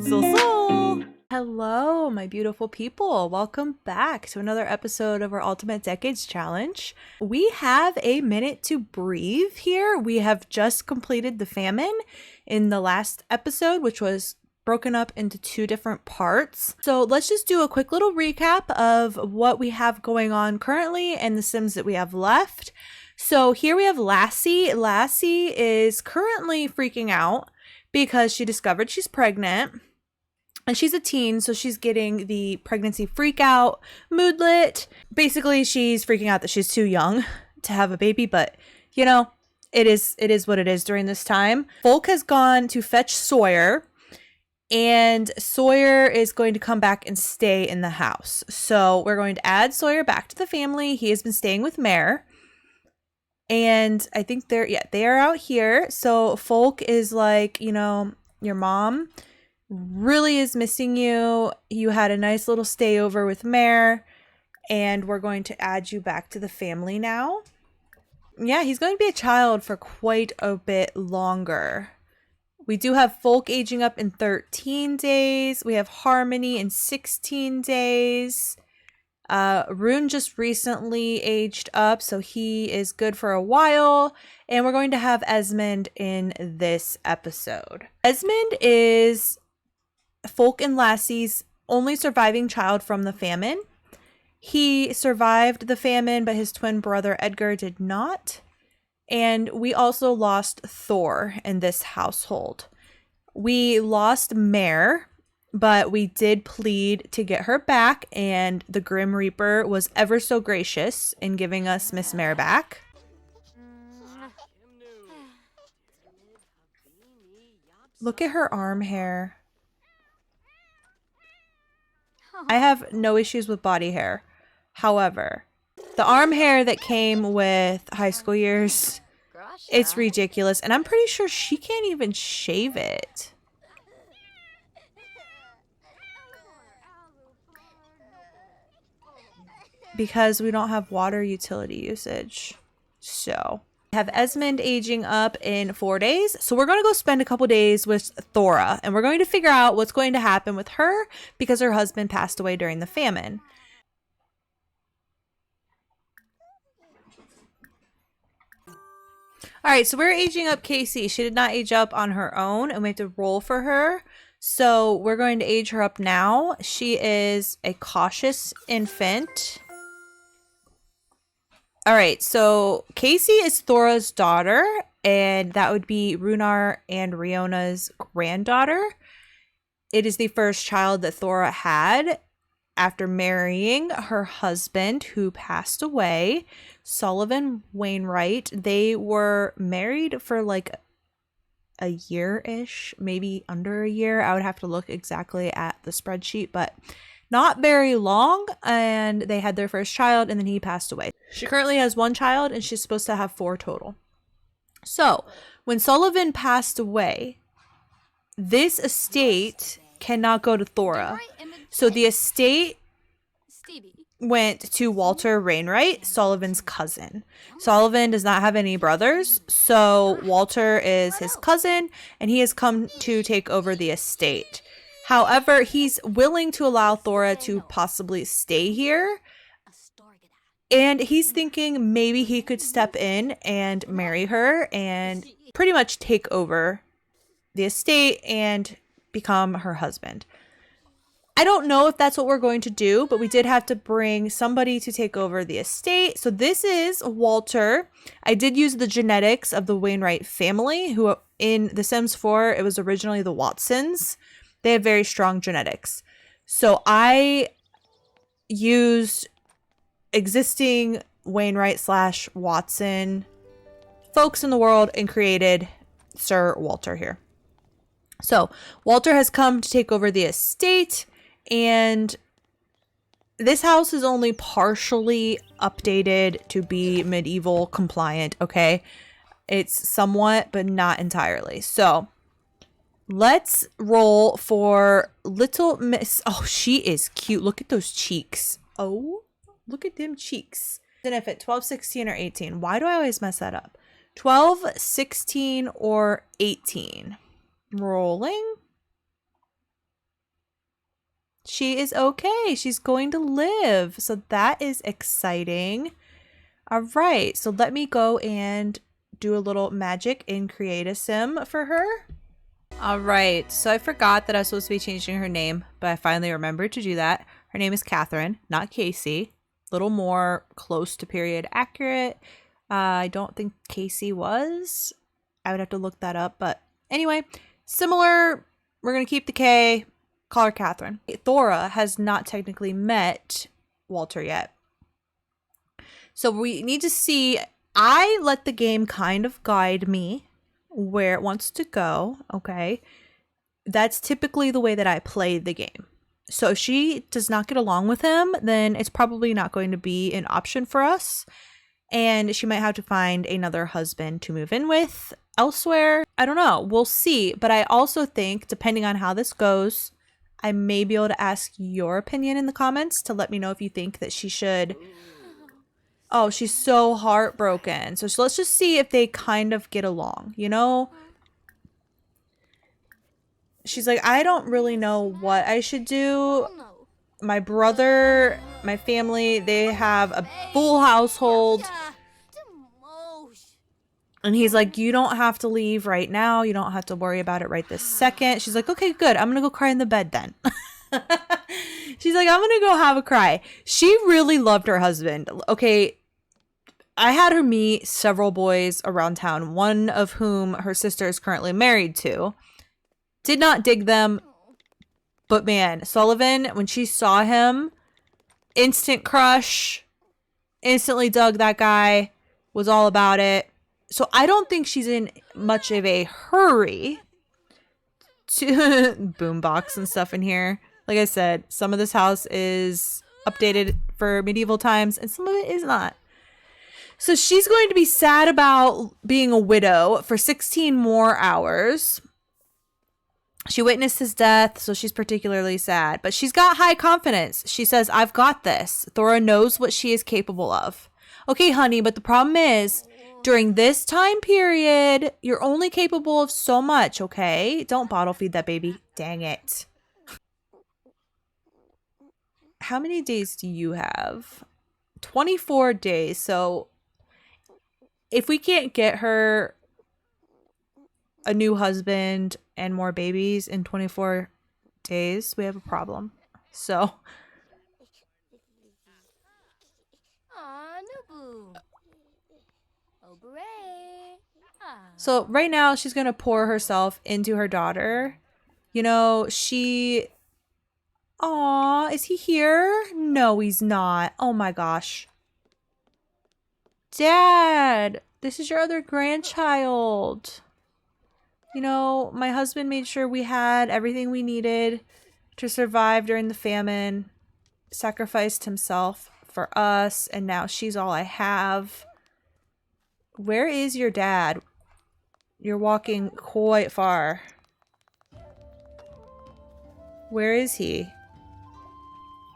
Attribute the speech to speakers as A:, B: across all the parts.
A: So. Hello, my beautiful people. Welcome back to another episode of our Ultimate Decades Challenge. We have a minute to breathe here. We have just completed the famine in the last episode, which was broken up into 2 different parts. So let's just do a quick little recap of what we have going on currently and the Sims that we have left. So here we have Lassie. Lassie is currently freaking out because she discovered she's pregnant. And she's a teen, so she's getting the pregnancy freak out moodlet. Basically, she's freaking out that she's too young to have a baby, but you know, it is what it is during this time. Folk has gone to fetch Sawyer, and Sawyer is going to come back and stay in the house. So we're going to add Sawyer back to the family. He has been staying with Mare. And I think they are out here. So Folk is like, you know, your mom really is missing you. You had a nice little stay over with Mare, and we're going to add you back to the family now. Yeah, he's going to be a child for quite a bit longer. We do have Folk aging up in 13 days. We have Harmony in 16 days. Roon just recently aged up, so he is good for a while. And we're going to have Esmond in this episode. Esmond is Folk and Lassie's only surviving child from the famine. He survived the famine, but his twin brother Edgar did not. And we also lost Thor in this household. We lost Mare, but we did plead to get her back, and the Grim Reaper was ever so gracious in giving us Miss Mare back. Look at her arm hair. I have no issues with body hair. However, the arm hair that came with high school years, it's ridiculous. And I'm pretty sure she can't even shave it. Because we don't have water utility usage. So have Esmond aging up in 4 days. So we're going to go spend a couple days with Thora, and we're going to figure out what's going to happen with her because her husband passed away during the famine. All right, so we're aging up Casey. She did not age up on her own, and we have to roll for her. So we're going to age her up now. She is a cautious infant. All right, so Casey is Thora's daughter, and that would be Runar and Riona's granddaughter. It is the first child that Thora had after marrying her husband, who passed away, Sullivan Wainwright. They were married for like a year-ish, maybe under a year. I would have to look exactly at the spreadsheet, but not very long, and they had their first child, and then he passed away. She currently has 1 child, and she's supposed to have 4 total. So, when Sullivan passed away, this estate cannot go to Thora. So the estate went to Walter Wainwright, Sullivan's cousin. Sullivan does not have any brothers, so Walter is his cousin, and he has come to take over the estate. However, he's willing to allow Thora to possibly stay here. And he's thinking maybe he could step in and marry her and pretty much take over the estate and become her husband. I don't know if that's what we're going to do, but we did have to bring somebody to take over the estate. So this is Walter. I did use the genetics of the Wainwright family, who in The Sims 4, it was originally the Watsons. They have very strong genetics. So I used existing Wainwright / Watson folks in the world and created Sir Walter here. So Walter has come to take over the estate, and this house is only partially updated to be medieval compliant, okay? It's somewhat, but not entirely. So let's roll for Little Miss. Oh, she is cute. Look at those cheeks. Oh, look at them cheeks. Then if at 12, 16, or 18. Why do I always mess that up? 12, 16, or 18. Rolling. She is okay. She's going to live. So that is exciting. All right. So let me go and do a little magic and create a sim for her. All right. So I forgot that I was supposed to be changing her name, but I finally remembered to do that. Her name is Catherine, not Casey. A little more close to period accurate. I don't think Casey was. I would have to look that up. But anyway, similar. We're going to keep the K. Call her Catherine. Thora has not technically met Walter yet. So we need to see. I let the game kind of guide me where it wants to go. Okay. That's typically the way that I play the game. So if she does not get along with him, then it's probably not going to be an option for us. And she might have to find another husband to move in with elsewhere. I don't know. We'll see. But I also think, depending on how this goes, I may be able to ask your opinion in the comments to let me know if you think that she should. Oh, she's so heartbroken. So let's just see if they kind of get along, you know? She's like, I don't really know what I should do. My brother, my family, they have a full household. And he's like, you don't have to leave right now. You don't have to worry about it right this second. She's like, okay, good. I'm going to go cry in the bed then. She's like, I'm going to go have a cry. She really loved her husband. Okay. I had her meet several boys around town, one of whom her sister is currently married to. Did not dig them. But man, Sullivan, when she saw him, instant crush, instantly dug that guy, was all about it. So I don't think she's in much of a hurry to boombox and stuff in here. Like I said, some of this house is updated for medieval times and some of it is not. So she's going to be sad about being a widow for 16 more hours. She witnessed his death, so she's particularly sad. But she's got high confidence. She says, I've got this. Thora knows what she is capable of. Okay, honey, but the problem is, during this time period, you're only capable of so much, okay? Don't bottle feed that baby. Dang it. How many days do you have? 24 days. So if we can't get her a new husband and more babies in 24 days, we have a problem. So right now she's gonna pour herself into her daughter. You know, Aw, is he here? No, he's not. Oh my gosh. Dad, this is your other grandchild. You know, my husband made sure we had everything we needed to survive during the famine, sacrificed himself for us, and now she's all I have. Where is your dad? You're walking quite far. Where is he?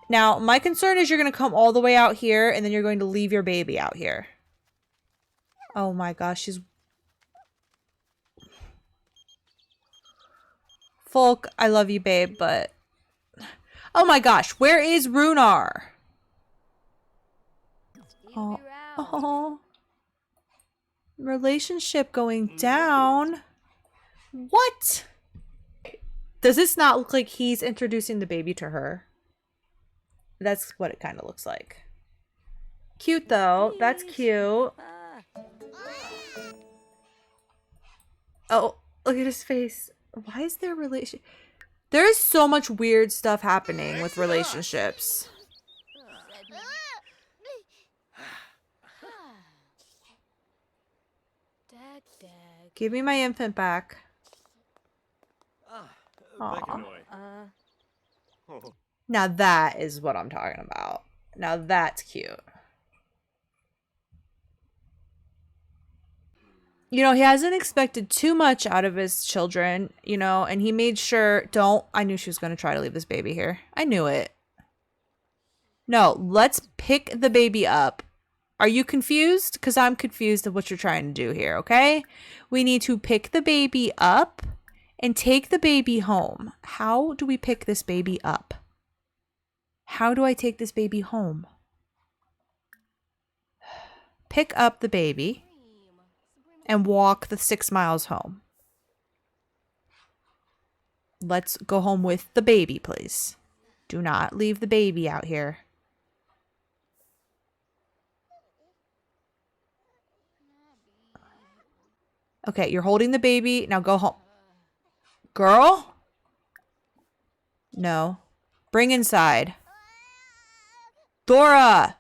A: Now, my concern is you're going to come all the way out here and then you're going to leave your baby out here. Oh my gosh, she's... Folk, I love you, babe, but... Oh my gosh, where is Runar? Oh. Relationship going down. What? Does this not look like he's introducing the baby to her? That's what it kind of looks like. Cute though. That's cute. Oh, look at his face. Why is there a relation? There is so much weird stuff happening with relationships. Give me my infant back. Aww. Now that is what I'm talking about. Now that's cute. You know, he hasn't expected too much out of his children, you know, and he made sure, I knew she was going to try to leave this baby here. I knew it. No, let's pick the baby up. Are you confused? Because I'm confused of what you're trying to do here, okay? We need to pick the baby up and take the baby home. How do we pick this baby up? How do I take this baby home? Pick up the baby and walk the 6 miles home. Let's go home with the baby, please. Do not leave the baby out here. Okay, you're holding the baby. Now go home. Girl? No. Bring inside. Thora!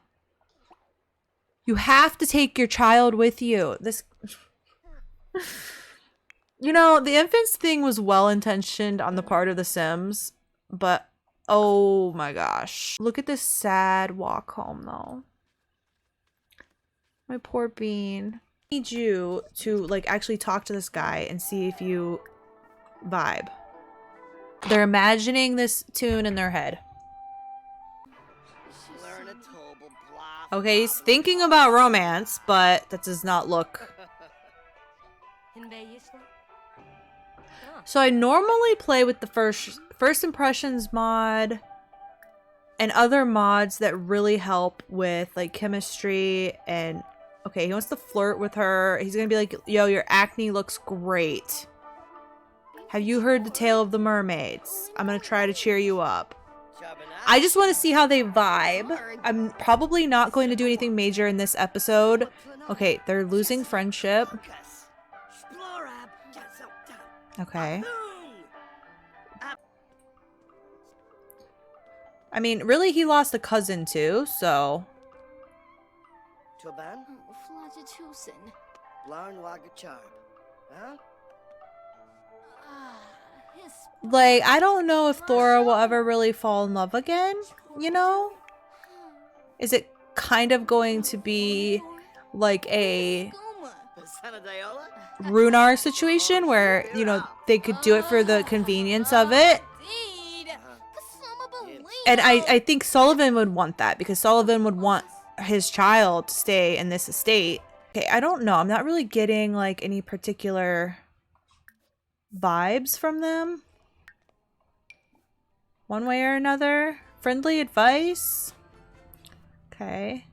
A: You have to take your child with you. This... You know, the infants thing was well-intentioned on the part of the Sims, but oh my gosh. Look at this sad walk home, though. My poor bean. I need you to, like, actually talk to this guy and see if you vibe. They're imagining this tune in their head. Okay, he's thinking about romance, but that does not look... So I normally play with the first impressions mod and other mods that really help with like chemistry and okay, he wants to flirt with her. He's gonna be like, yo, your acne looks great. Have you heard the tale of the mermaids? I'm gonna try to cheer you up. I just want to see how they vibe. I'm probably not going to do anything major in this episode. Okay, they're losing friendship. Okay. I mean, really, he lost a cousin too, so... Like, I don't know if Thora will ever really fall in love again, you know? Is it kind of going to be like a Runar situation where, you know, they could do it for the convenience of it? And I think Sullivan would want that because Sullivan would want his child to stay in this estate. Okay, I don't know. I'm not really getting like any particular vibes from them. One way or another. Friendly advice. Okay.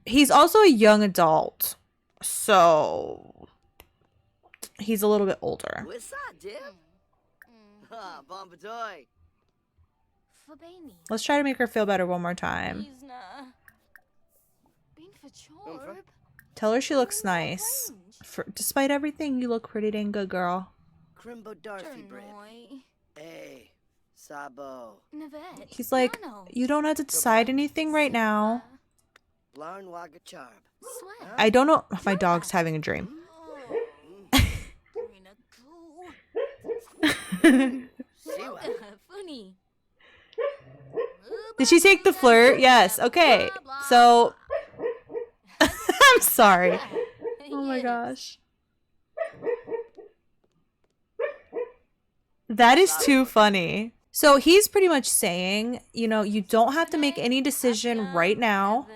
A: He's also a young adult. So he's a little bit older. Let's try to make her feel better one more time. Tell her she looks nice. Despite everything, you look pretty dang good, girl. He's like, you don't have to decide anything right now. I don't know. My dog's having a dream. Did she take the flirt? Yes. Okay. So, I'm sorry. Oh my gosh. That is too funny. So he's pretty much saying, you know, you don't have to make any decision right now.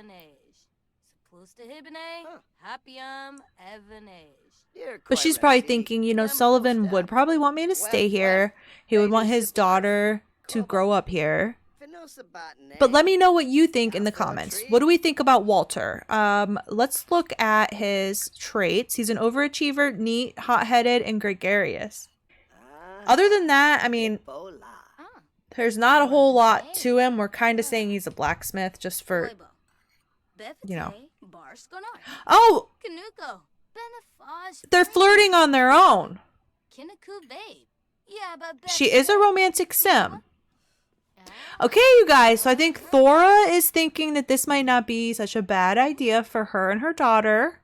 A: But she's probably thinking, you know, Sullivan would probably want me to stay here. He would want his daughter to grow up here. But let me know what you think in the comments. What do we think about Walter? Let's look at his traits. He's an overachiever, neat, hot-headed, and gregarious. Other than that, I mean, there's not a whole lot to him. We're kind of saying he's a blacksmith just for, you know. Oh! They're flirting on their own. She is a romantic sim. Okay, you guys, so I think Thora is thinking that this might not be such a bad idea for her and her daughter.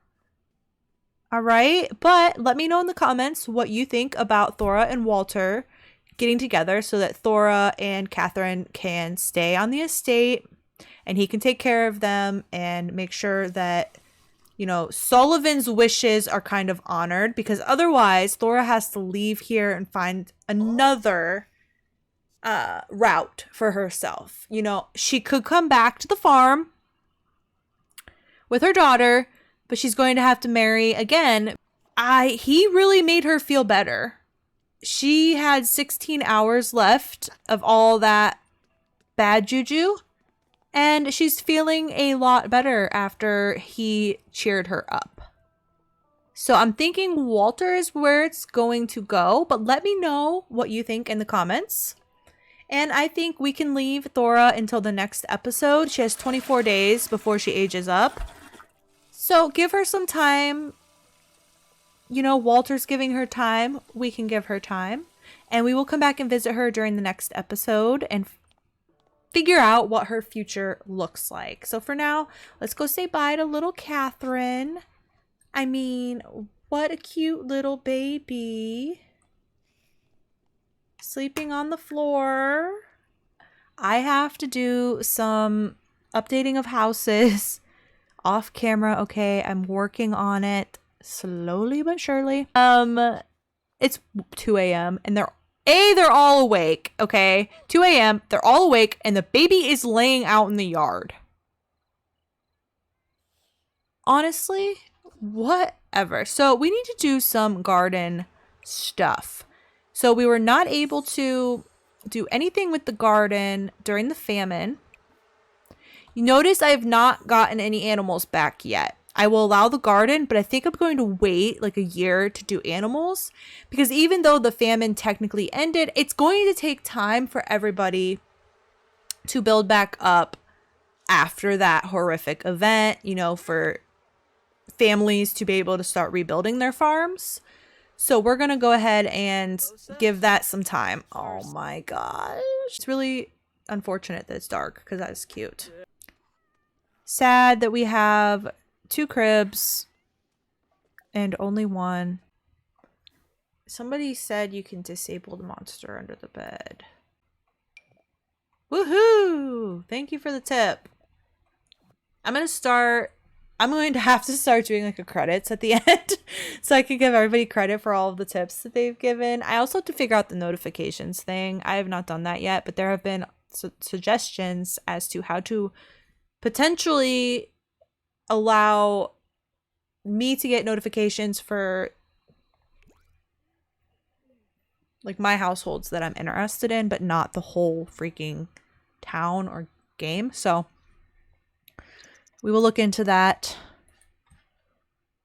A: All right, but let me know in the comments what you think about Thora and Walter getting together so that Thora and Catherine can stay on the estate and he can take care of them and make sure that, you know, Sullivan's wishes are kind of honored, because otherwise Thora has to leave here and find another route for herself. You know, she could come back to the farm with her daughter, but she's going to have to marry again. He really made her feel better. She had 16 hours left of all that bad juju, and she's feeling a lot better after he cheered her up. So I'm thinking Walter is where it's going to go, but let me know what you think in the comments. And I think we can leave Thora until the next episode. She has 24 days before she ages up. So give her some time. You know, Walter's giving her time. We can give her time. And we will come back and visit her during the next episode and figure out what her future looks like. So for now, let's go say bye to little Catherine. I mean, what a cute little baby. Sleeping on the floor. I have to do some updating of houses off camera. Okay, I'm working on it slowly but surely. It's 2 a.m. and they're all awake. Okay, 2 a.m. They're all awake and the baby is laying out in the yard. Honestly, whatever. So we need to do some garden stuff. So we were not able to do anything with the garden during the famine. You notice I have not gotten any animals back yet. I will allow the garden, but I think I'm going to wait like a year to do animals, because even though the famine technically ended, it's going to take time for everybody to build back up after that horrific event, you know, for families to be able to start rebuilding their farms. So we're going to go ahead and give that some time. Oh my gosh. It's really unfortunate that it's dark because that is cute. Sad that we have 2 cribs and only one. Somebody said you can disable the monster under the bed. Woohoo! Thank you for the tip. I'm going to have to start doing like a credits at the end so I can give everybody credit for all of the tips that they've given. I also have to figure out the notifications thing. I have not done that yet, but there have been suggestions as to how to potentially allow me to get notifications for like my households that I'm interested in, but not the whole freaking town or game. So we will look into that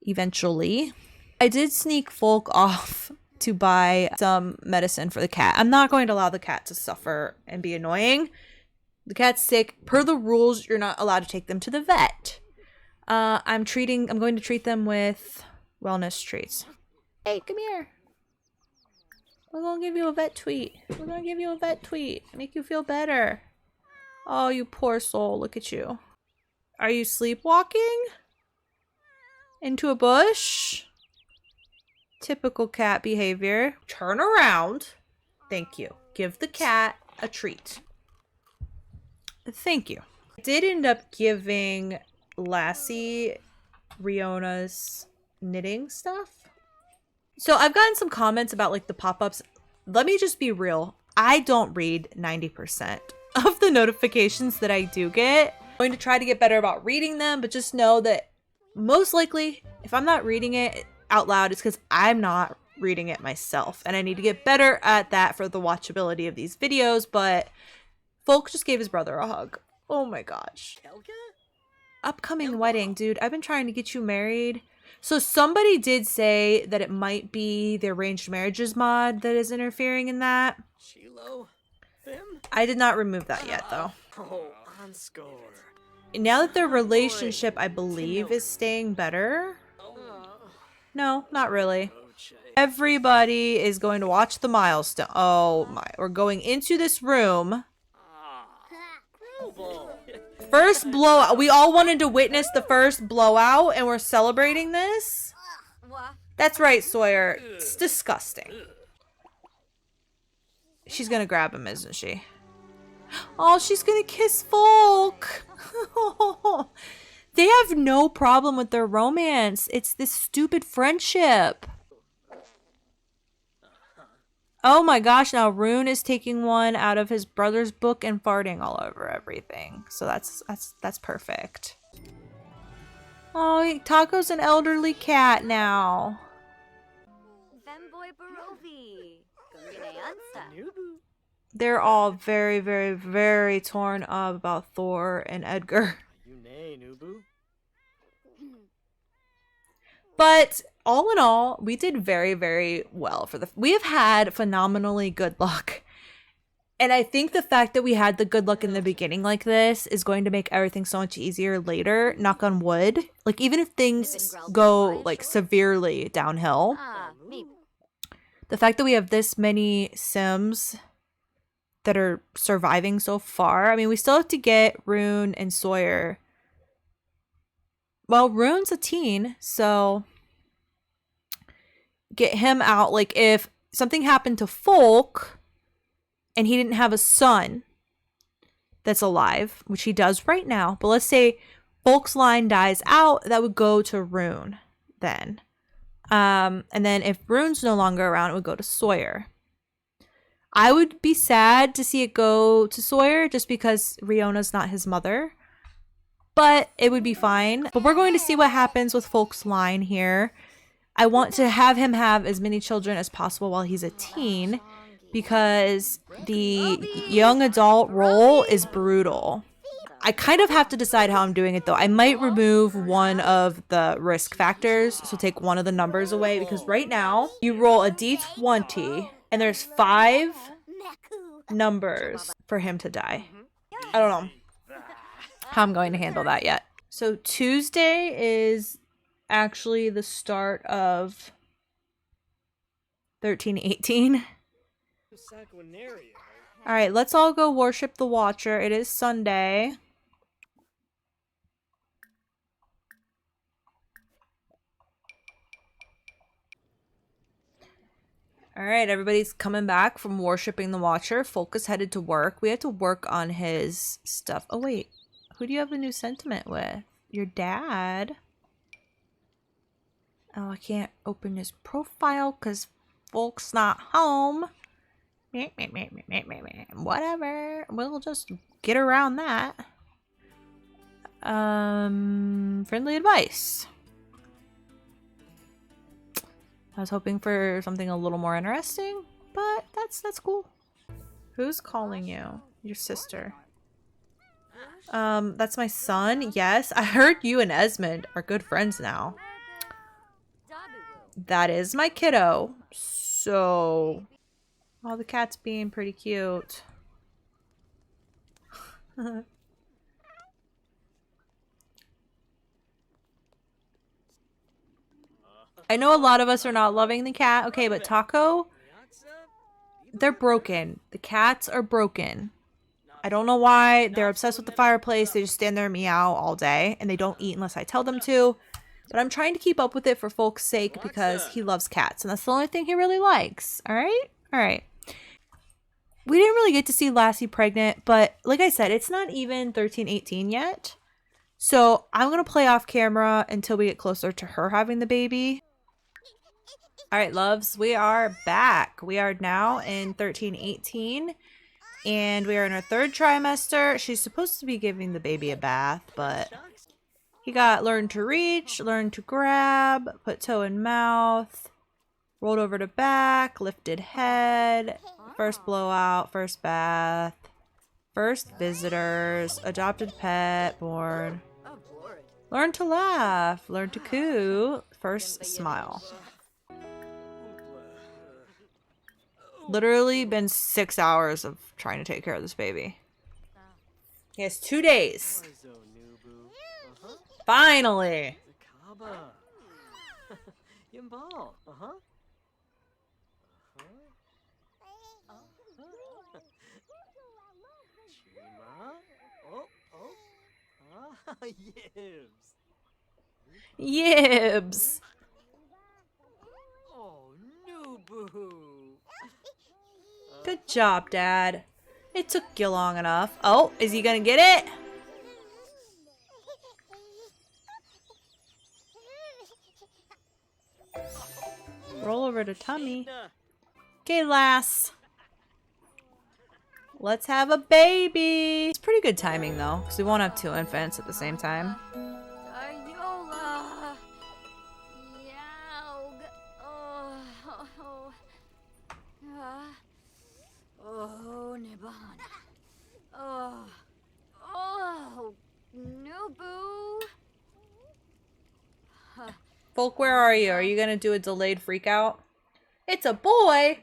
A: eventually. I did sneak Folk off to buy some medicine for the cat. I'm not going to allow the cat to suffer and be annoying. The cat's sick. Per the rules, you're not allowed to take them to the vet. I'm going to treat them with wellness treats. Hey, come here. We're going to give you a vet tweet. We're going to give you a vet tweet. Make you feel better. Oh, you poor soul. Look at you. Are you sleepwalking? Into a bush? Typical cat behavior. Turn around. Thank you. Give the cat a treat. Thank you. I did end up giving Lassie Riona's knitting stuff. So I've gotten some comments about like the pop-ups. Let me just be real. I don't read 90% of the notifications that I do get. I'm going to try to get better about reading them, but just know that most likely if I'm not reading it out loud, it's because I'm not reading it myself, and I need to get better at that for the watchability of these videos. But Folk just gave his brother a hug. Oh my gosh. Upcoming wedding, dude. I've been trying to get you married. So somebody did say that it might be the arranged marriages mod that is interfering in that. I did not remove that yet though. Now that their relationship, I believe, is staying better. No, not really. Everybody is going to watch the milestone. Oh my. We're going into this room. First blowout. We all wanted to witness the first blowout, and we're celebrating this? That's right, Sawyer. It's disgusting. She's gonna grab him, isn't she? Oh, she's gonna kiss Folk. They have no problem with their romance. It's this stupid friendship. Oh my gosh, now Roon is taking one out of his brother's book and farting all over everything. So that's perfect. Oh, Taco's an elderly cat now. They're all very, very, very torn up about Thor and Edgar. But all in all, we did very, very well we have had phenomenally good luck. And I think the fact that we had the good luck in the beginning like this is going to make everything so much easier later, knock on wood. Like, even if things go, like, severely downhill, the fact that we have this many Sims that are surviving so far, I mean, we still have to get Roon and Sawyer. Well, Roon's a teen, so get him out. Like, if something happened to Folk and he didn't have a son that's alive, which he does right now, but let's say Folk's line dies out, that would go to Roon then. And then if Roon's no longer around, it would go to Sawyer. I would be sad to see it go to Sawyer just because Riona's not his mother. But it would be fine. But we're going to see what happens with Folk's line here. I want to have him have as many children as possible while he's a teen, because the young adult role is brutal. I kind of have to decide how I'm doing it, though. I might remove one of the risk factors, so take one of the numbers away, because right now you roll a d20 and there's 5 numbers for him to die. I don't know how I'm going to handle that yet. So Tuesday is actually the start of 1318. All right, let's all go worship the Watcher. It is Sunday. All right, everybody's coming back from worshiping the Watcher. Folk is headed to work. We have to work on his stuff. Oh, wait. Who do you have a new sentiment with? Your dad? Oh, I can't open his profile because Folk's not home. Whatever. We'll just get around that. Friendly advice. I was hoping for something a little more interesting, but that's cool. Who's calling you? Your sister. That's my son. Yes, I heard you and Esmond are good friends now. That is my kiddo. So, oh, the cat's being pretty cute. I know a lot of us are not loving the cat. Okay, but Taco, they're broken. The cats are broken. I don't know why. They're obsessed with the fireplace. They just stand there and meow all day, and they don't eat unless I tell them to. But I'm trying to keep up with it for Folk's sake because he loves cats, and that's the only thing he really likes. All right? All right. We didn't really get to see Lassie pregnant, but like I said, it's not even 1318 yet. So I'm going to play off camera until we get closer to her having the baby. All right, loves, we are back. We are now in 1318, and we are in our 3rd trimester. She's supposed to be giving the baby a bath, but he got learn to reach, learn to grab, put toe in mouth, rolled over to back, lifted head, first blowout, first bath, first visitors, adopted pet, born, learn to laugh, learn to coo, first smile. Literally been 6 hours of trying to take care of this baby. He has 2 days. Finally. Yibs. Good job, Dad. It took you long enough. Oh, is he gonna get it? Roll over to tummy. Okay, lass. Let's have a baby. It's pretty good timing though, because we won't have 2 infants at the same time.
B: Oh, Nubu.
A: Folk, where are you? Are you gonna do a delayed freak out? It's a boy!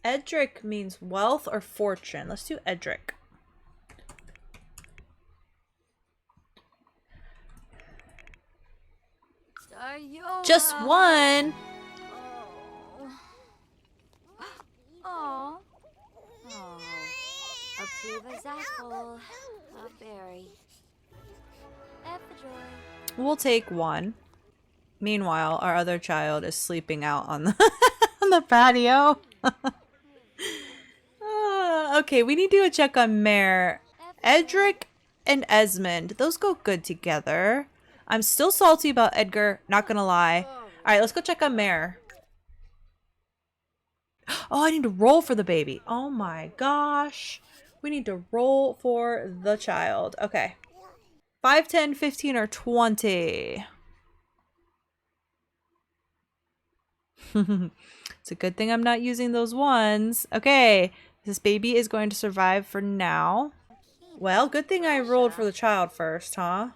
A: Edric means wealth or fortune. Let's do Edric. Just one!
B: Oh. Oh. A Priva's apple. A berry. Epijoy.
A: We'll take one. Meanwhile, our other child is sleeping out on the on the patio. Okay, we need to do a check on Mare. Edric and Esmond. Those go good together. I'm still salty about Edgar, not gonna lie. Alright, let's go check on Mare. Oh, I need to roll for the baby. Oh my gosh. We need to roll for the child. Okay. 5, 10, 15, or 20. It's a good thing I'm not using those ones. Okay. This baby is going to survive for now. Well, good thing I rolled for the child first, huh?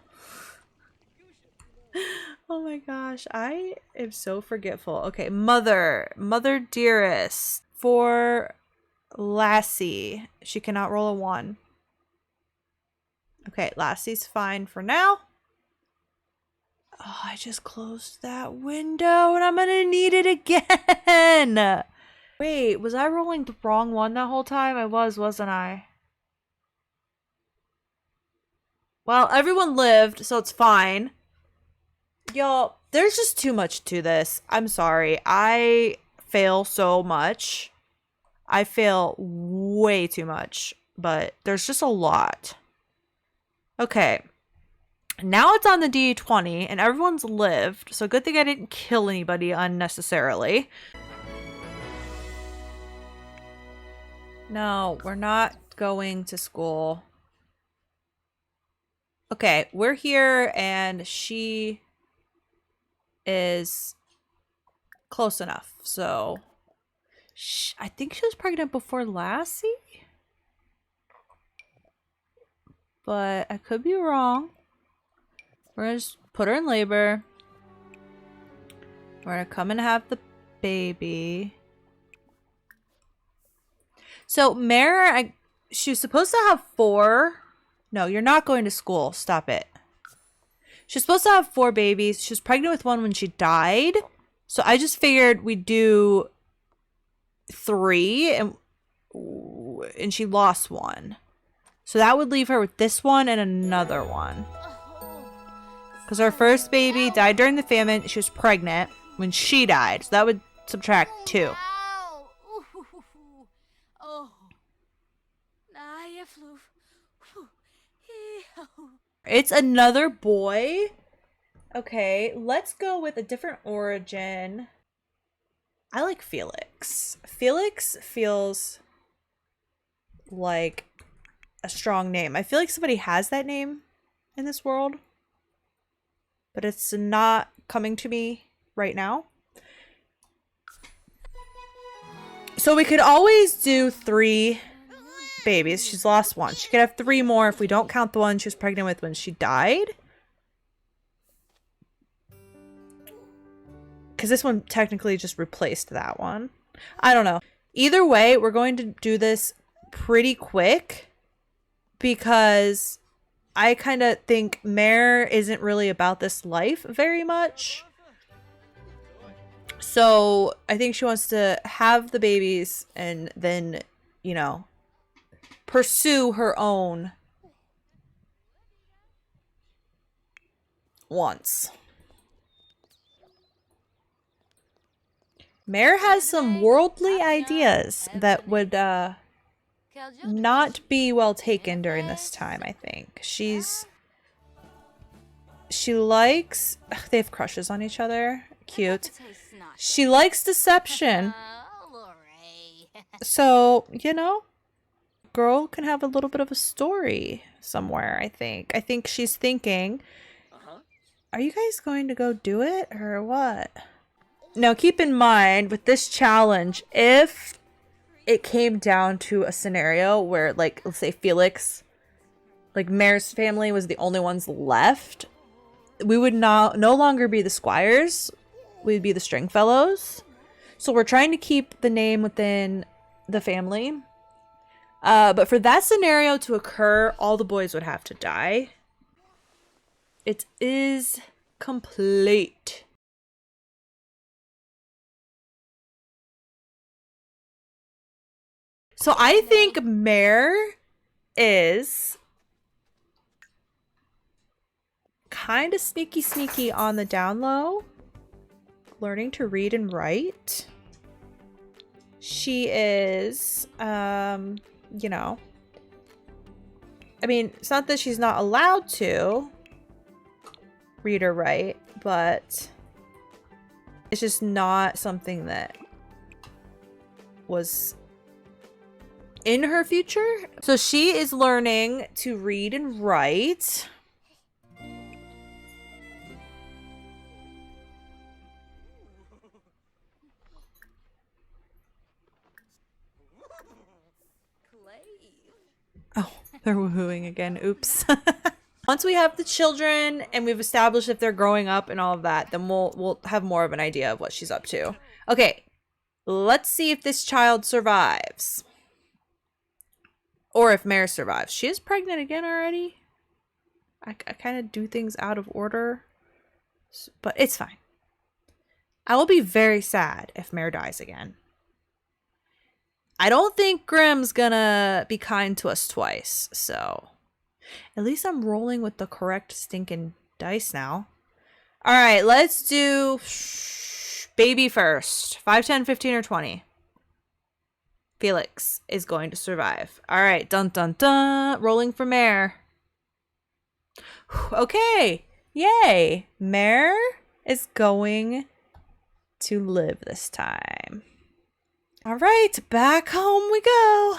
A: Oh my gosh, I am so forgetful. Okay, mother dearest. For Lassie, she cannot roll a 1. Okay, Lassie's fine for now. Oh, I just closed that window and I'm gonna need it again. Wait, was I rolling the wrong one that whole time? I was, wasn't I? Well, everyone lived, so it's fine. Y'all, there's just too much to this. I'm sorry. I fail so much. I fail way too much, but there's just a lot. Okay. Now it's on the D20 and everyone's lived, so good thing I didn't kill anybody unnecessarily. No, we're not going to school. Okay, we're here and she is close enough. So I think she was pregnant before Lassie, but I could be wrong. We're gonna just put her in labor. We're gonna come and have the baby. So Mare, she was supposed to have 4. No, you're not going to school. Stop it. She's supposed to have 4 babies. She was pregnant with 1 when she died. So I just figured we'd do 3 and she lost 1. So that would leave her with this one and another one. Because her first baby died during the famine. She was pregnant when she died. So that would subtract 2. It's another boy. Okay, let's go with a different origin. I like Felix. Felix feels like a strong name. I feel like somebody has that name in this world, but it's not coming to me right now. So we could always do 3 babies. She's lost 1. She could have 3 more if we don't count the one she was pregnant with when she died. Because this one technically just replaced that one. I don't know. Either way, we're going to do this pretty quick because I kind of think Mare isn't really about this life very much. So I think she wants to have the babies and then, you know, pursue her own wants. Mare has some worldly ideas that would not be well taken during this time, I think. She likes, they have crushes on each other. Cute. She likes deception. So, you know, girl can have a little bit of a story somewhere, I think. I think she's thinking, are you guys going to go do it or what? Now, keep in mind with this challenge, if it came down to a scenario where, like, let's say Felix, like, Mare's family was the only ones left, we would no longer be the squires. We'd be the Stringfellows. So we're trying to keep the name within the family. But for that scenario to occur, all the boys would have to die. It is complete. So I think Mare is kind of sneaky on the down low. Learning to read and write. She is, you know, I mean, it's not that she's not allowed to read or write, but it's just not something that was in her future. So she is learning to read and write. Oh, they're woohooing again. Oops. Once we have the children and we've established if they're growing up and all of that, then we'll have more of an idea of what she's up to. Okay, let's see if this child survives. Or if Mare survives. She is pregnant again already. I kind of do things out of order. But it's fine. I will be very sad if Mare dies again. I don't think Grimm's gonna be kind to us twice, so at least I'm rolling with the correct stinking dice now. All right, let's do baby first. 5, 10, 15, or 20. Felix is going to survive. All right, dun dun dun. Rolling for Mare. Okay, yay. Mare is going to live this time. All right, back home we go.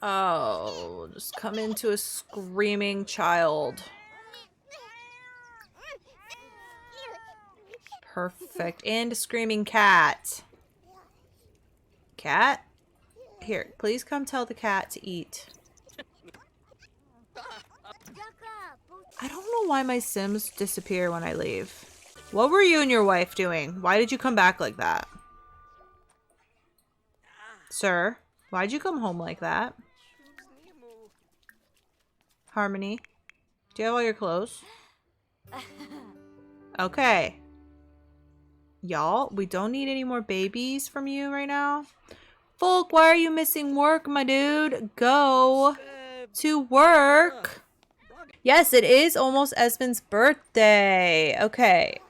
A: Oh, just come into a screaming child. Perfect. And a screaming cat. Cat? Here, please come tell the cat to eat. I don't know why my Sims disappear when I leave. What were you and your wife doing? Why did you come back like that? Sir, why'd you come home like that? Harmony, do you have all your clothes? Okay. Y'all, we don't need any more babies from you right now. Folk, why are you missing work, my dude? Go to work. Yes, it is almost Esmond's birthday. Okay.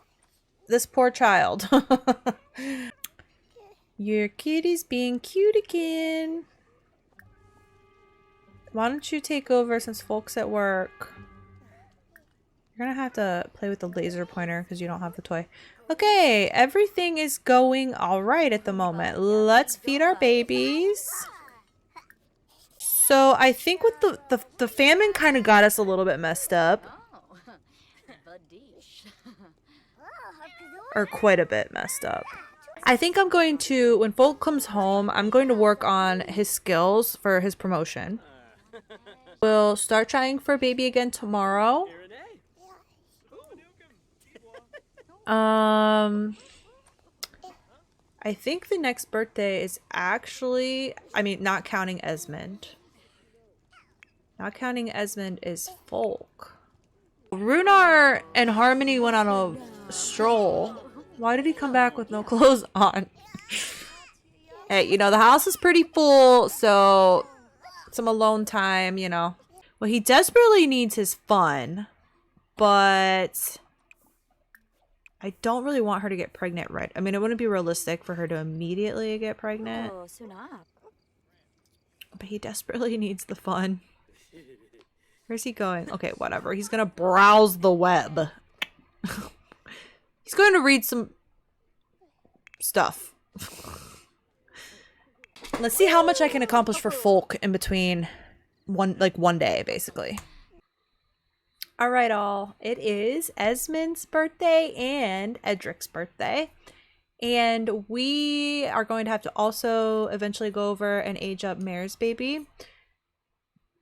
A: This poor child. Your kitty's being cute again. Why don't you take over since Folk's at work? You're gonna have to play with the laser pointer because you don't have the toy. Okay, everything is going all right at the moment. Let's feed our babies. So I think with the famine kind of got us a little bit messed up. Or quite a bit messed up. I think I'm going to, when Folk comes home, I'm going to work on his skills for his promotion. We'll start trying for a baby again tomorrow. I think the next birthday is actually, I mean, not counting Esmond. Not counting Esmond is Folk. Runar and Harmony went on a stroll. Why did he come back with no clothes on? Hey, you know, the house is pretty full, so some alone time, you know. Well, he desperately needs his fun, but I don't really want her to get pregnant right. I mean, it wouldn't be realistic for her to immediately get pregnant. But he desperately needs the fun. Where's he going? Okay, whatever. He's gonna browse the web. He's going to read some stuff. Let's see how much I can accomplish for Folk in between one day, basically. All right, all. It is Esmond's birthday and Edric's birthday. And we are going to have to also eventually go over and age up Mare's baby.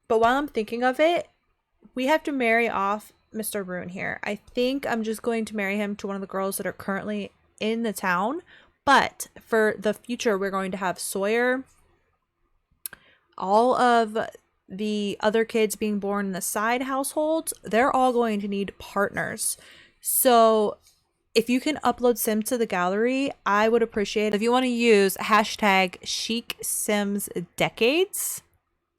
A: But while I'm thinking of it, we have to marry off Mr. Roon here. I think I'm just going to marry him to one of the girls that are currently in the town. But for the future, we're going to have Sawyer, all of the other kids being born in the side households, they're all going to need partners. So if you can upload Sims to the gallery, I would appreciate it. If you want to use hashtag Chic Sims Decades,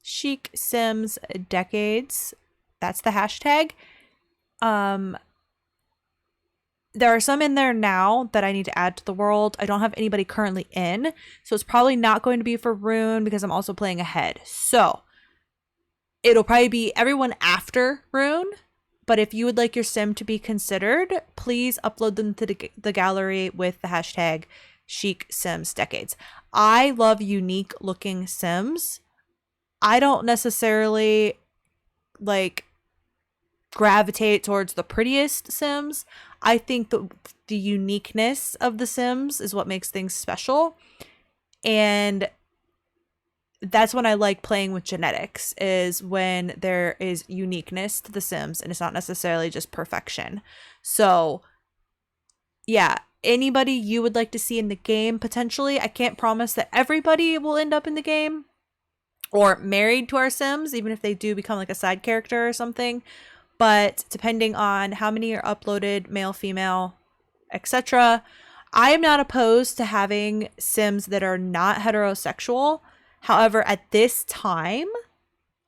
A: Chic Sims Decades, that's the hashtag. There are some in there now that I need to add to the world. I don't have anybody currently in, so it's probably not going to be for Roon because I'm also playing ahead. So it'll probably be everyone after Roon. But if you would like your sim to be considered, please upload them to the gallery with the hashtag Chic Sims Decades. I love unique looking sims. I don't necessarily like gravitate towards the prettiest sims. I think the uniqueness of the sims is what makes things special. And that's when I like playing with genetics, is when there is uniqueness to the sims and it's not necessarily just perfection. So yeah, anybody you would like to see in the game, potentially. I can't promise that everybody will end up in the game or married to our sims, even if they do become like a side character or something. But depending on how many are uploaded, male, female, etc., I am not opposed to having sims that are not heterosexual. However, at this time,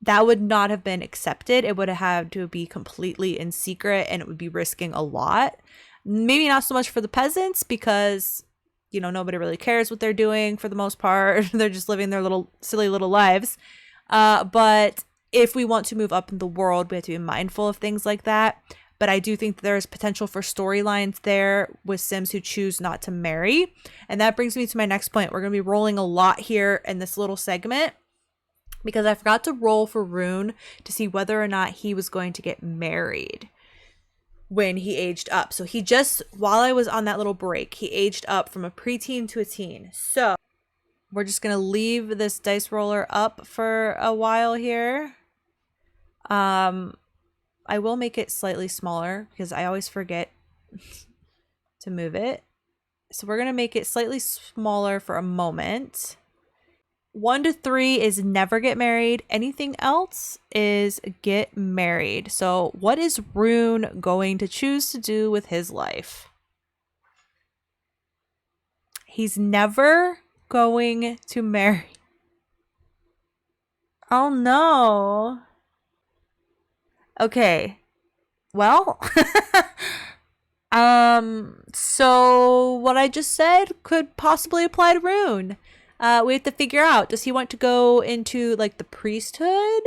A: that would not have been accepted. It would have had to be completely in secret, and it would be risking a lot. Maybe not so much for the peasants because, you know, nobody really cares what they're doing for the most part. They're just living their little silly little lives. But if we want to move up in the world, we have to be mindful of things like that. But I do think that there's potential for storylines there with sims who choose not to marry. And that brings me to my next point. We're going to be rolling a lot here in this little segment because I forgot to roll for Roon to see whether or not he was going to get married when he aged up. So he just, while I was on that little break, he aged up from a preteen to a teen. So we're just going to leave this dice roller up for a while here. I will make it slightly smaller because I always forget to move it. So we're going to make it slightly smaller for a moment. 1 to 3 is never get married. Anything else is get married. So what is Roon going to choose to do with his life? He's never going to marry. Oh no. Okay. Well, so what I just said could possibly apply to Roon. We have to figure out, does he want to go into like the priesthood?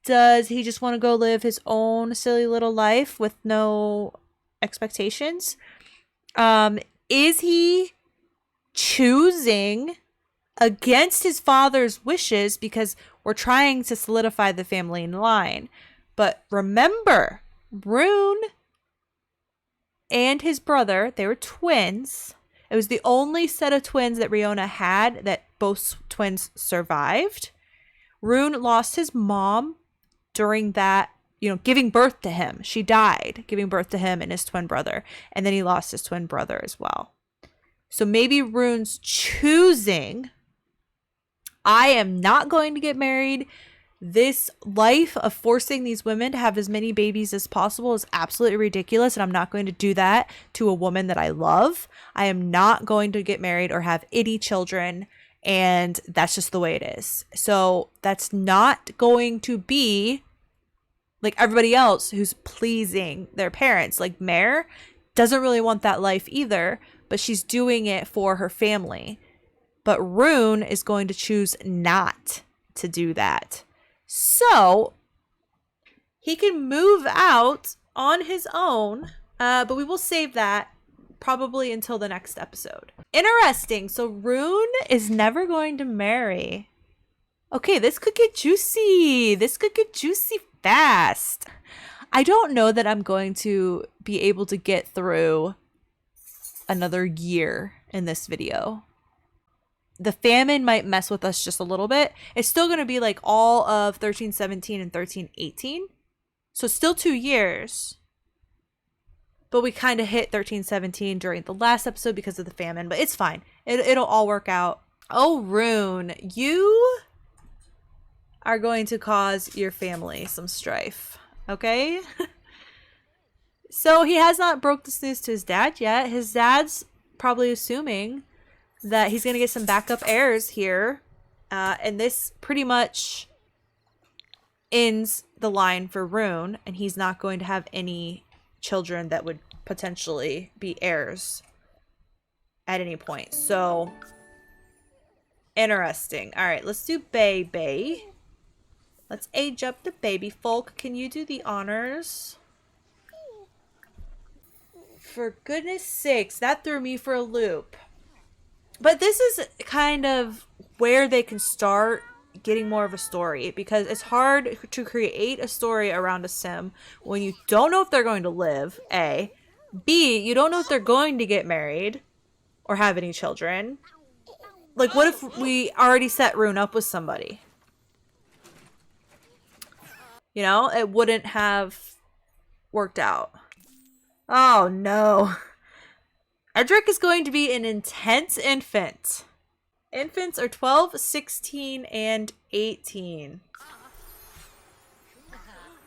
A: Does he just want to go live his own silly little life with no expectations? Is he choosing against his father's wishes because we're trying to solidify the family line? But remember, Roon and his brother, they were twins. It was the only set of twins that Riona had that both twins survived. Roon lost his mom during that, giving birth to him. She died giving birth to him and his twin brother. And then he lost his twin brother as well. So maybe Roon's choosing, I am not going to get married. This life of forcing these women to have as many babies as possible is absolutely ridiculous, and I'm not going to do that to a woman that I love. I am not going to get married or have any children, and that's just the way it is. So that's not going to be like everybody else who's pleasing their parents. Like Mare doesn't really want that life either, but she's doing it for her family. But Roon is going to choose not to do that. So he can move out on his own, but we will save that probably until the next episode. Interesting. So Roon is never going to marry. Okay, this could get juicy. This could get juicy fast. I don't know that I'm going to be able to get through another year in this video. The famine might mess with us just a little bit. It's still going to be like all of 1317 and 1318. So still 2 years. But we kind of hit 1317 during the last episode because of the famine. But it's fine. It'll all work out. Oh, Roon, you are going to cause your family some strife. Okay? So he has not broke this news to his dad yet. His dad's probably assuming that he's going to get some backup heirs here. And this pretty much ends the line for Roon. And he's not going to have any children that would potentially be heirs at any point. So, interesting. All right, let's do baby. Let's age up the baby. Folk, can you do the honors? For goodness sakes, that threw me for a loop. But this is kind of where they can start getting more of a story, because it's hard to create a story around a sim when you don't know if they're going to live, A. B, you don't know if they're going to get married or have any children. Like, what if we already set Roon up with somebody? You know, it wouldn't have worked out. Oh, no. Edric is going to be an intense infant. Infants are 12, 16, and 18.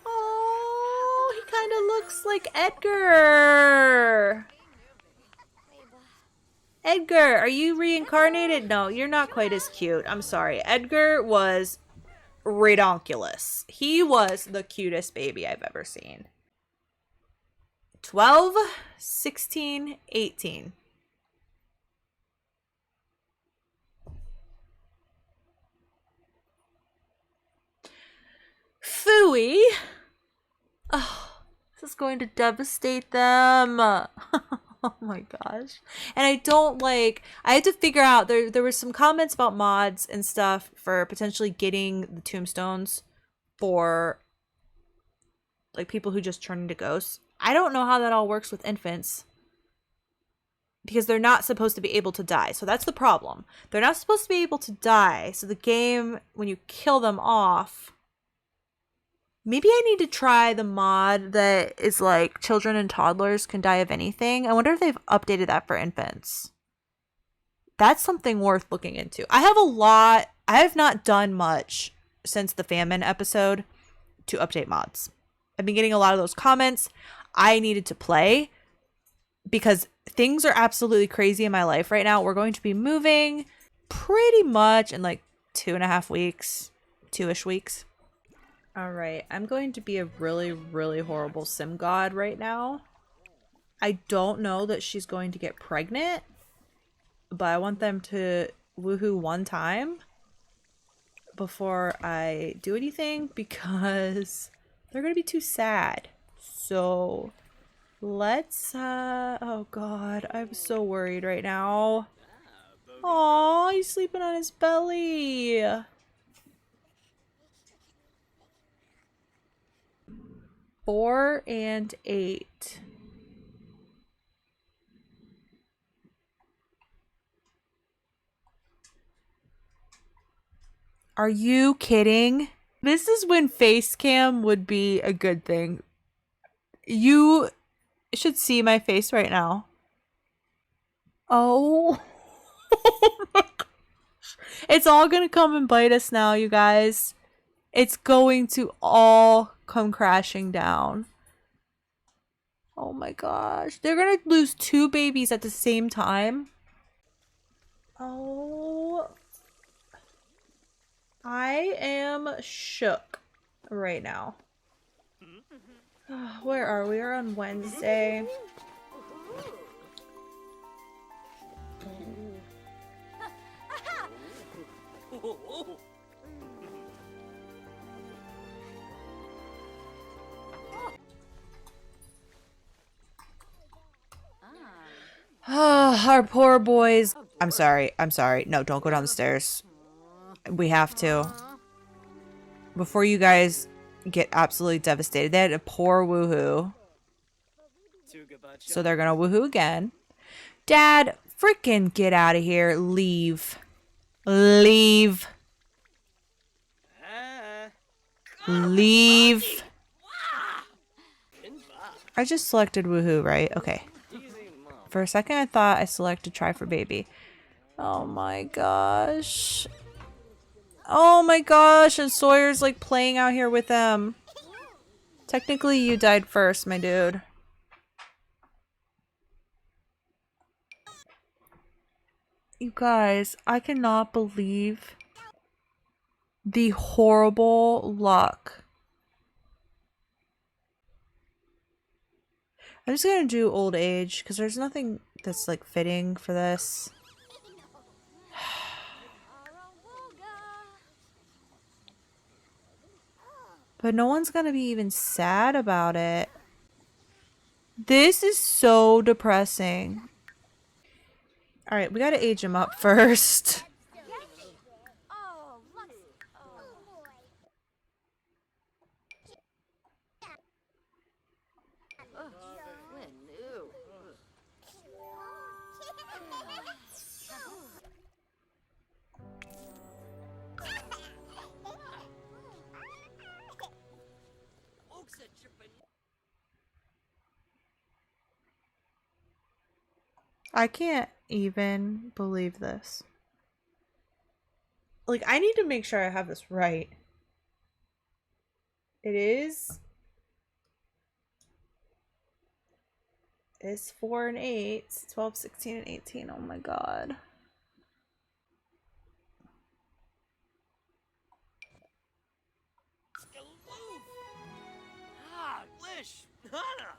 A: Oh, he kind of looks like Edgar. Edgar, are you reincarnated? No, you're not quite as cute. I'm sorry. Edgar was redonkulous. He was the cutest baby I've ever seen. 12, 16, 18. Phooey. Oh, this is going to devastate them. Oh my gosh. And I had to figure out, there were some comments about mods and stuff for potentially getting the tombstones for like people who just turn into ghosts. I don't know how that all works with infants, because they're not supposed to be able to die. So that's the problem. They're not supposed to be able to die. So the game, when you kill them off, maybe I need to try the mod that is like children and toddlers can die of anything. I wonder if they've updated that for infants. That's something worth looking into. I have not done much since the famine episode to update mods. I've been getting a lot of those comments. I needed to play because things are absolutely crazy in my life right now. We're going to be moving pretty much in like 2.5 weeks, 2-ish weeks. All right, I'm going to be a really, really horrible sim god right now. I don't know that she's going to get pregnant, but I want them to woohoo one time before I do anything because they're going to be too sad. So let's, oh God, I'm so worried right now. Aw, he's sleeping on his belly. 4 and 8. Are you kidding? This is when face cam would be a good thing. You should see my face right now. Oh. Oh my gosh. It's all gonna come and bite us now, you guys. It's going to all come crashing down. Oh my gosh. They're gonna lose 2 babies at the same time. Oh. I am shook right now. Where are we? We're on Wednesday. Our poor boys. I'm sorry. No, don't go down the stairs. We have to. Before you guys get absolutely devastated. They had a poor woohoo. So they're gonna woohoo again. Dad, Freaking get out of here. Leave. Leave. Leave. I just selected woohoo, right? Okay. For a second, I thought I selected try for baby. Oh my gosh. Oh my gosh, and Sawyer's like playing out here with them. Technically, you died first, my dude. You guys, I cannot believe the horrible luck. I'm just gonna do old age because there's nothing that's like fitting for this. But no one's gonna be even sad about it. This is so depressing. Alright, we gotta age him up first. I can't even believe this. Like, I need to make sure I have this right. It is 4 and 8, 12, 16, and 18. Oh my god.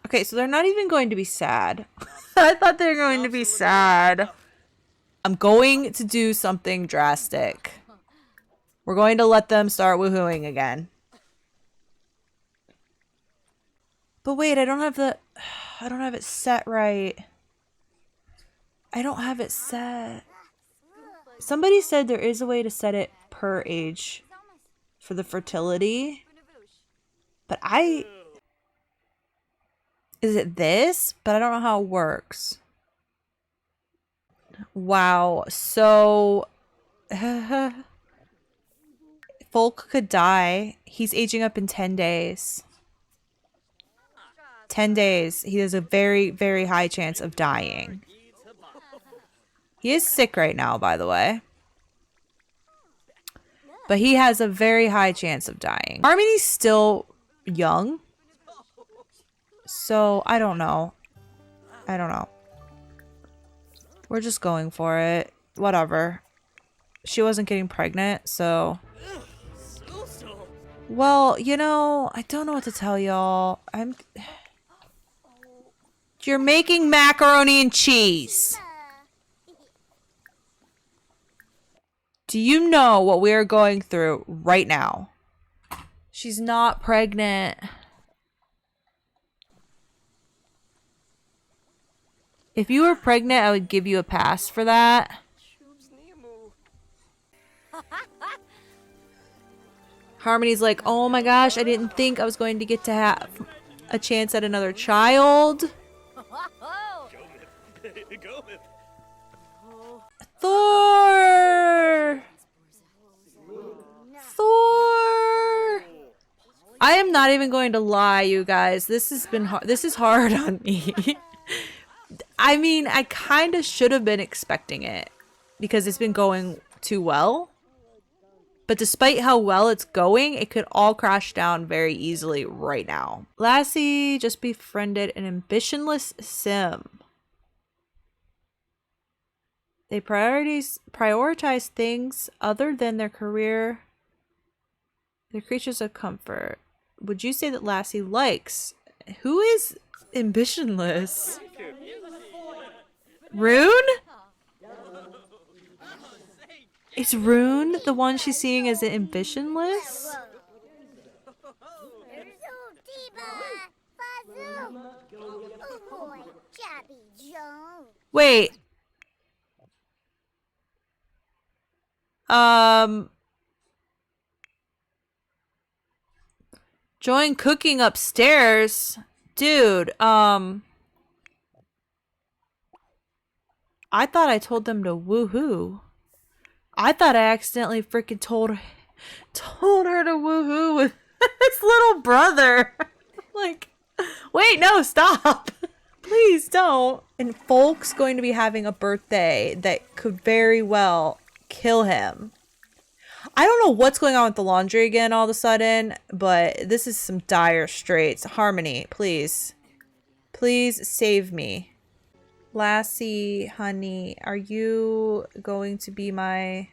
A: Okay, so they're not even going to be sad. I thought they were going to be sad. I'm going to do something drastic. We're going to let them start woohooing again. But wait, I don't have it set right. I don't have it set. Somebody said there is a way to set it per age for the fertility. But is it this? But I don't know how it works. Wow. So Folk could die. He's aging up in 10 days. 10 days. He has a very, very high chance of dying. He is sick right now, by the way. But he has a very high chance of dying. Harmony's still young. So, I don't know. We're just going for it. Whatever. She wasn't getting pregnant, so... Well, you know, I don't know what to tell y'all. You're making macaroni and cheese. Do you know what we are going through right now? She's not pregnant. If you were pregnant, I would give you a pass for that. Harmony's like, oh my gosh, I didn't think I was going to get to have a chance at another child. Thor! Thor! I am not even going to lie, you guys. This is hard on me. I mean, I kind of should have been expecting it because it's been going too well. But despite how well it's going, it could all crash down very easily right now. Lassie just befriended an ambitionless sim. They prioritize things other than their career. They're creatures of comfort. Would you say that Lassie likes? Who is ambitionless? Roon? Is Roon the one she's seeing as ambitionless? Wait. Join cooking upstairs. Dude, I thought I told them to woohoo. I thought I accidentally freaking told her to woohoo with his little brother. Like, wait, no, stop. Please don't. And Folk's going to be having a birthday that could very well kill him. I don't know what's going on with the laundry again all of a sudden, but this is some dire straits. Harmony, please. Please save me. Lassie, honey, are you going to be my...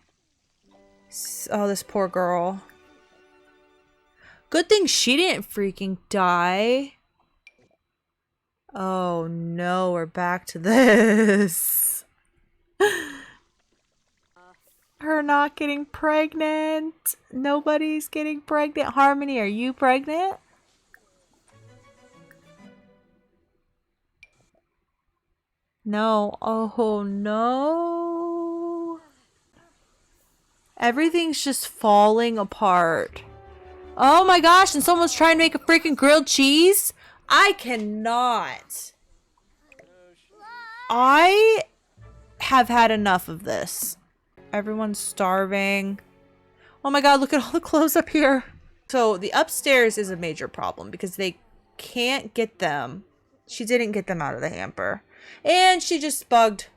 A: Oh, this poor girl. Good thing she didn't freaking die. Oh no, we're back to this. Her not getting pregnant. Nobody's getting pregnant. Harmony, are you pregnant? No. Oh no. Everything's just falling apart. Oh my gosh, and someone's trying to make a freaking grilled cheese? I cannot. I have had enough of this. Everyone's starving. Oh my god, look at all the clothes up here. So the upstairs is a major problem because they can't get them. She didn't get them out of the hamper. And she just bugged.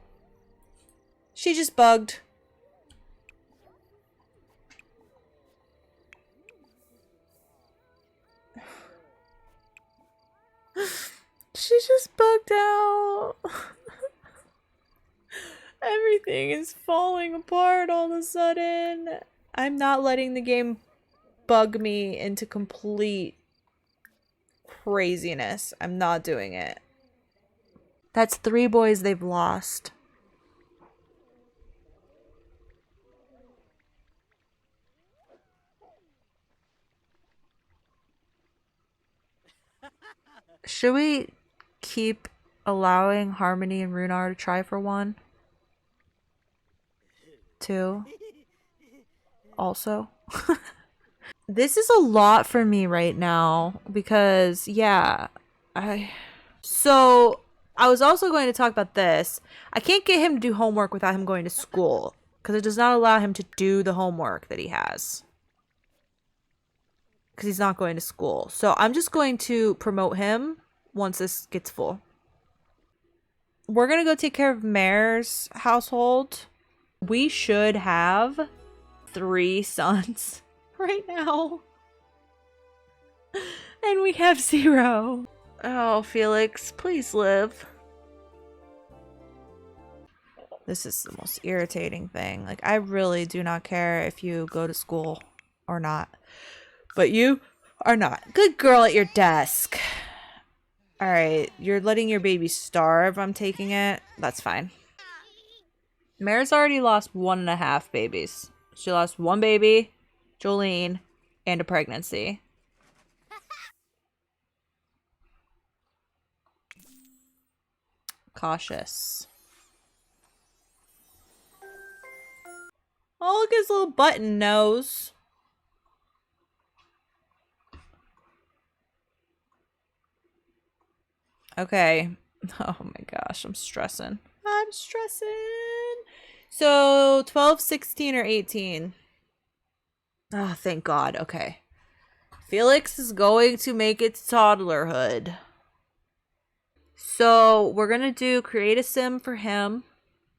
A: She just bugged. She just bugged out. Everything is falling apart all of a sudden. I'm not letting the game bug me into complete craziness. I'm not doing it. That's 3 boys they've lost. Should we keep allowing Harmony and Runar to try for 1? 2? Also? This is a lot for me right now because, yeah, So, I was also going to talk about this. I can't get him to do homework without him going to school because it does not allow him to do the homework that he has. Because he's not going to school. So I'm just going to promote him once this gets full. We're going to go take care of Mare's household. We should have 3 sons right now. And we have 0. Oh, Felix, please live. This is the most irritating thing. Like, I really do not care if you go to school or not. But you are not. Good girl at your desk. Alright, you're letting your baby starve, I'm taking it. That's fine. Mare's already lost 1.5 babies. She lost 1 baby, Jolene, and a pregnancy. Cautious. Oh, look at his little button nose. Okay. Oh my gosh, I'm stressing. I'm stressing. So 12, 16, or 18? Oh, thank God. Okay. Felix is going to make it to toddlerhood. So we're going to do create a sim for him,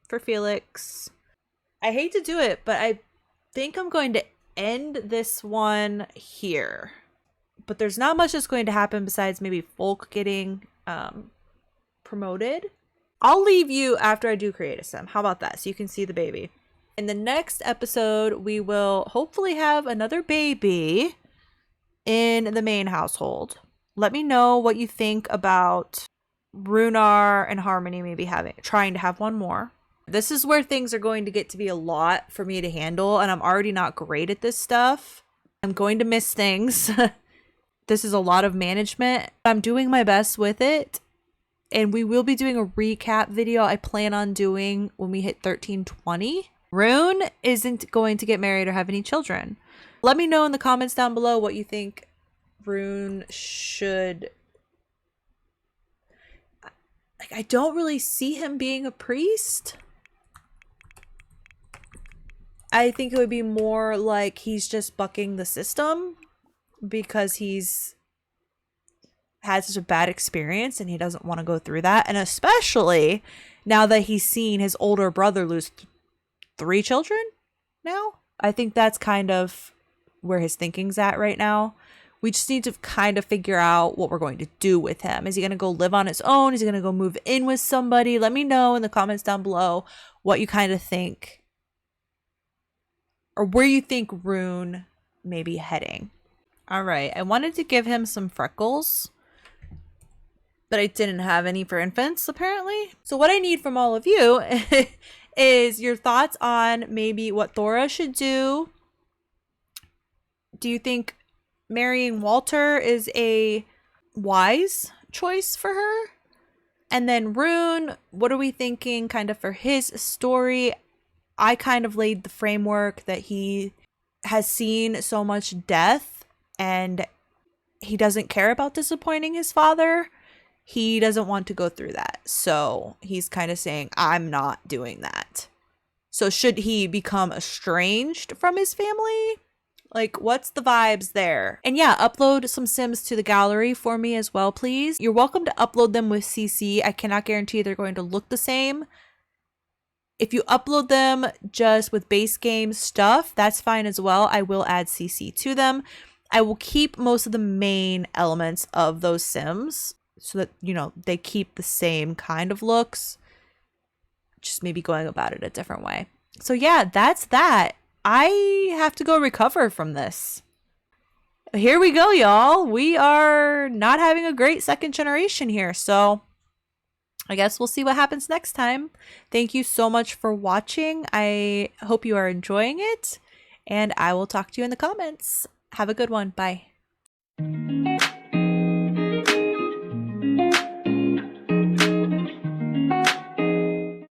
A: for Felix. I hate to do it, but I think I'm going to end this one here. But there's not much that's going to happen besides maybe Folk getting promoted. I'll leave you after I do create a sim. How about that? So you can see the baby. In the next episode, we will hopefully have another baby in the main household. Let me know what you think about Runar and Harmony maybe trying to have one more. This is where things are going to get to be a lot for me to handle, and I'm already not great at this stuff. I'm going to miss things. This is a lot of management. I'm doing my best with it. And we will be doing a recap video I plan on doing when we hit 1320. Roon isn't going to get married or have any children. Let me know in the comments down below what you think Roon should... Like, I don't really see him being a priest. I think it would be more like he's just bucking the system because he's had such a bad experience and he doesn't want to go through that. And especially now that he's seen his older brother lose 3 children now. I think that's kind of where his thinking's at right now. We just need to kind of figure out what we're going to do with him. Is he going to go live on his own? Is he going to go move in with somebody? Let me know in the comments down below what you kind of think, or where you think Roon may be heading. All right, I wanted to give him some freckles, but I didn't have any for infants, apparently. So what I need from all of you is your thoughts on maybe what Thora should do. Do you think marrying Walter is a wise choice for her? And then Roon, what are we thinking kind of for his story? I kind of laid the framework that he has seen so much death and he doesn't care about disappointing his father. He doesn't want to go through that. So he's kind of saying, I'm not doing that. So should he become estranged from his family? Like, what's the vibes there? And yeah, upload some Sims to the gallery for me as well, please. You're welcome to upload them with CC. I cannot guarantee they're going to look the same. If you upload them just with base game stuff, that's fine as well. I will add CC to them. I will keep most of the main elements of those Sims so that, you know, they keep the same kind of looks, just maybe going about it a different way. So yeah, that's that. I have to go recover from this. Here we go, y'all. We are not having a great second generation here, so I guess we'll see what happens next time. Thank you so much for watching. I hope you are enjoying it, and I will talk to you in the comments. Have a good one. Bye.